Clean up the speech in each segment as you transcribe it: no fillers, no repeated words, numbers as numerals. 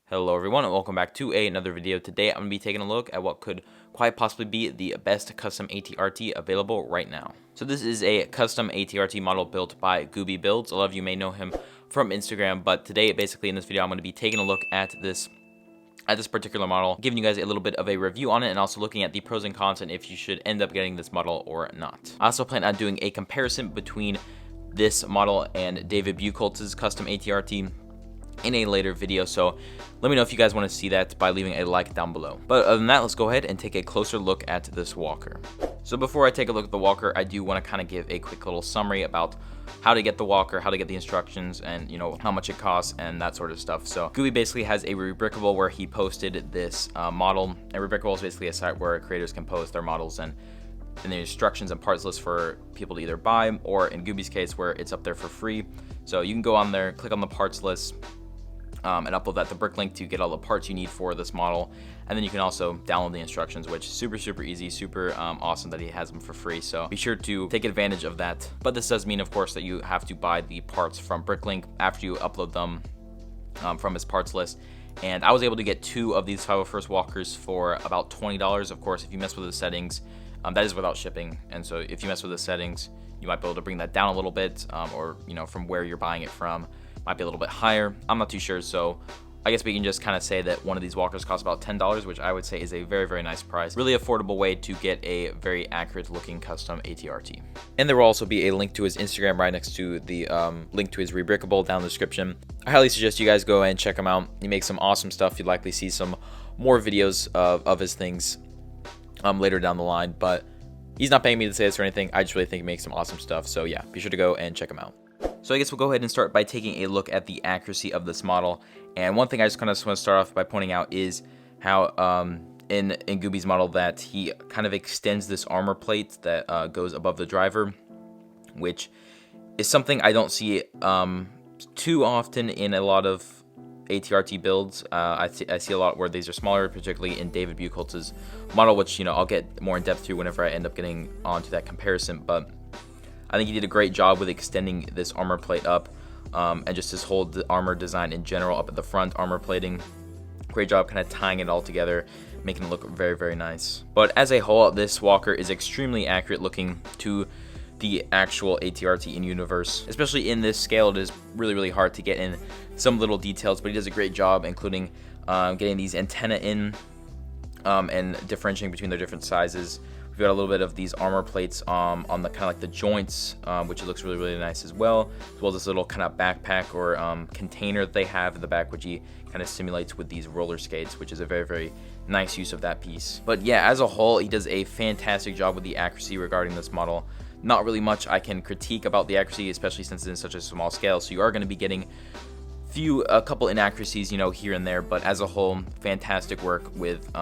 Hello everyone and welcome back to another video. Today I'm going to be taking a look at what could quite possibly be the best custom ATRT available right now. So this is a custom ATRT model built by Gubi Builds. A lot of you may know him from Instagram, but today basically in this video I'm going to be taking a look at this particular model, giving you guys a little bit of a review on it and also looking at the pros and cons and if you should end up getting this model or not. I also plan on doing a comparison between this model and David Buchholz's custom ATRT in a later video, so let me know if you guys want to see that by leaving a like down below. But other than that, let's go ahead and take a closer look at this walker. So before I take a look at the walker, I do want to kind of give a quick little summary about how to get the walker, how to get the instructions, and how much it costs and that sort of stuff. So Gubi basically has a Rebrickable where he posted this model, and Rebrickable is basically a site where creators can post their models and the instructions and parts list for people to either buy, or in Gubi's case where it's up there for free. So you can go on there, click on the parts list, and upload that to Bricklink to get all the parts you need for this model, and then you can also download the instructions, which is super easy, super awesome that he has them for free, so be sure to take advantage of that. But this does mean, of course, that you have to buy the parts from Bricklink after you upload them from his parts list. And I was able to get 2 of these 501st walkers for about $20. Of course, if you mess with the settings, that is without shipping, and so if you mess with the settings, you might be able to bring that down a little bit, or from where you're buying it from might be a little bit higher. I'm not too sure, so I guess we can just kind of say that one of these walkers costs about $10, which I would say is a very nice price. Really affordable way to get a very accurate looking custom ATRT. And there will also be a link to his Instagram right next to the link to his Rebrickable down in the description. I highly suggest you guys go and check him out. He makes some awesome stuff. You'd likely see some more videos of his things later down the line, but he's not paying me to say this or anything. I just really think he makes some awesome stuff. So yeah, be sure to go and check him out. So I guess we'll go ahead and start by taking a look at the accuracy of this model. And one thing I just kind of want to start off by pointing out is how in Gubi's model that he kind of extends this armor plate that goes above the driver, which is something I don't see too often in a lot of ATRT builds. I see a lot where these are smaller, particularly in David Buchholz's model, which I'll get more in depth to whenever I end up getting onto that comparison. But I think he did a great job with extending this armor plate up, and just his whole armor design in general up at the front, armor plating. Great job kind of tying it all together, making it look very nice. But as a whole, this walker is extremely accurate looking to the actual ATRT in universe. Especially in this scale, it is really hard to get in some little details, but he does a great job, including getting these antenna in and differentiating between their different sizes. We've got a little bit of these armor plates on the kind of like the joints, which looks really nice as well as this little kind of backpack or container that they have in the back, which he kind of simulates with these roller skates, which is a very nice use of that piece. But yeah, as a whole, he does a fantastic job with the accuracy regarding this model. Not really much I can critique about the accuracy, especially since it's in such a small scale, so you are going to be getting a couple inaccuracies here and there, but as a whole, fantastic work with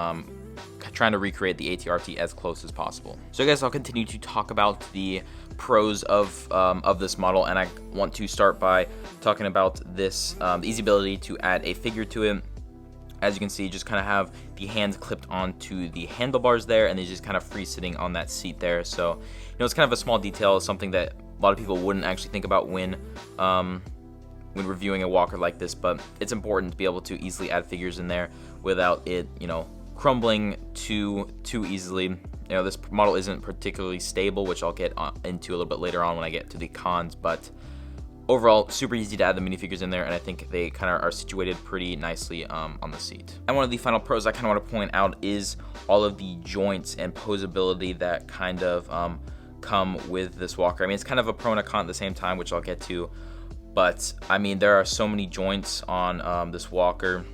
trying to recreate the ATRT as close as possible. So I guess I'll continue to talk about the pros of this model, and I want to start by talking about this the easy ability to add a figure to it. As you can see, just kind of have the hands clipped onto the handlebars there, and they just kind of free sitting on that seat there. So it's kind of a small detail, something that a lot of people wouldn't actually think about when reviewing a walker like this, but it's important to be able to easily add figures in there without it crumbling too easily. This model isn't particularly stable, which I'll get into a little bit later on when I get to the cons, but overall super easy to add the minifigures in there, and I think they kind of are situated pretty nicely on the seat. And one of the final pros I kind of want to point out is all of the joints and posability that kind of come with this walker. I mean, it's kind of a pro and a con at the same time, which I'll get to, but I mean, there are so many joints on this walker.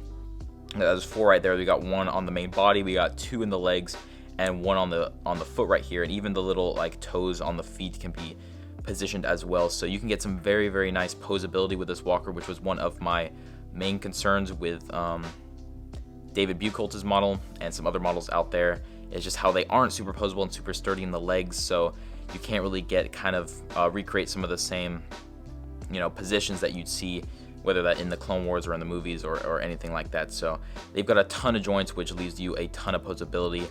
There's 4 right there. We got 1 on the main body, we got 2 in the legs, and 1 on the foot right here, and even the little toes on the feet can be positioned as well. So you can get some very nice posability with this walker, which was one of my main concerns with David Buchholz's model and some other models out there. It's just how they aren't super posable and super sturdy in the legs, so you can't really get recreate some of the same positions that you'd see, whether that in the Clone Wars or in the movies or anything like that. So they've got a ton of joints, which leaves you a ton of posability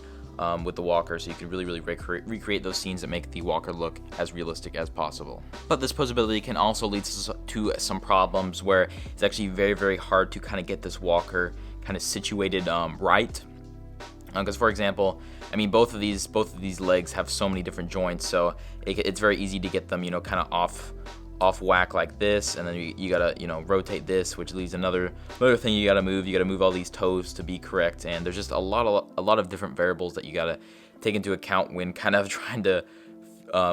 with the walker, so you can really recreate those scenes that make the walker look as realistic as possible. But this posability can also lead to some problems where it's actually very hard to kind of get this walker kind of situated right. Because for example, I mean, both of these legs have so many different joints, so it's very easy to get them, you know, kind of off whack like this, and then you gotta, you know, rotate this, which leaves another thing you gotta move. You gotta move all these toes to be correct, and there's just a lot of different variables that you gotta take into account when kind of trying to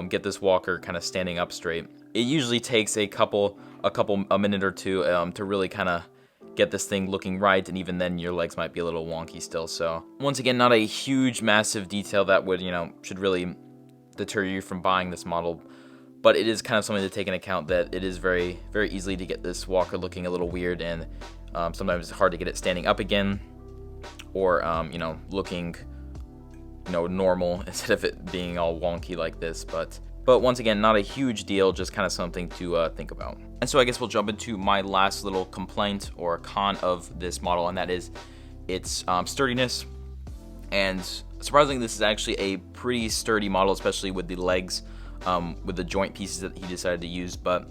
get this walker kind of standing up straight. It usually takes a minute or two to really kind of get this thing looking right, and even then your legs might be a little wonky still. So once again, not a huge massive detail that would, you know, should really deter you from buying this model, but it is kind of something to take into account that it is very easily to get this walker looking a little weird, and sometimes it's hard to get it standing up again, or you know, looking, you know, normal instead of it being all wonky like this. But once again, not a huge deal, just kind of something to think about. And so I guess we'll jump into my last little complaint or con of this model, and that is its sturdiness. And surprisingly, this is actually a pretty sturdy model, especially with the legs, with the joint pieces that he decided to use. But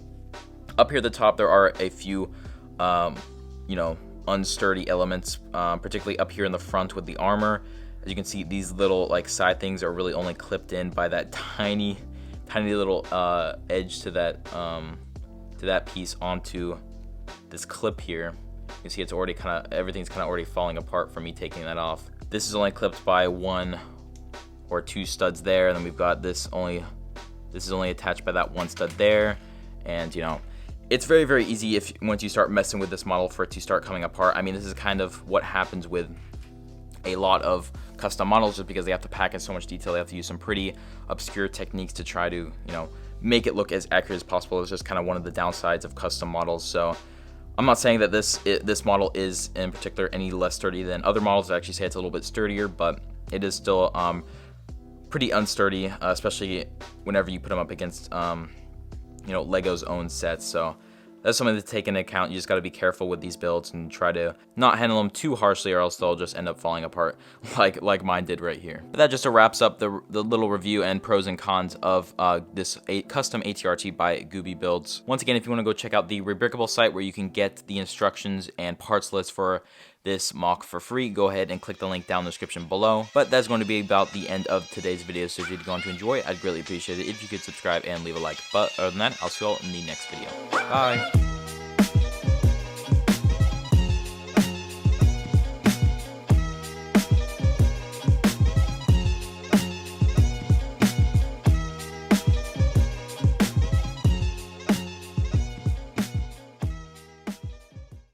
up here at the top, there are a few, you know, unsturdy elements, particularly up here in the front with the armor. As you can see, these little like side things are really only clipped in by that tiny little edge to that piece onto this clip here. You can see it's already everything's kind of already falling apart from me taking that off. This is only clipped by 1 or 2 studs there, and then we've got this is only attached by that 1 stud there. And you know, it's very easy once you start messing with this model for it to start coming apart. I mean, this is kind of what happens with a lot of custom models, just because they have to pack in so much detail. They have to use some pretty obscure techniques to try to, you know, make it look as accurate as possible. It's just kind of one of the downsides of custom models. So I'm not saying that this model is in particular any less sturdy than other models. I actually say it's a little bit sturdier, but it is still pretty unsturdy, especially whenever you put them up against you know, Lego's own sets. So that's something to take into account. You just got to be careful with these builds and try to not handle them too harshly, or else they'll just end up falling apart like mine did right here. But that just wraps up the little review and pros and cons of this custom ATRT by Gubi Builds. Once again, if you want to go check out the Rebrickable site where you can get the instructions and parts list for this mock for free, go ahead and click the link down in the description below. But that's going to be about the end of today's video, so if you're going to enjoy, I'd greatly appreciate it if you could subscribe and leave a like. But other than that, I'll see you all in the next video. Bye!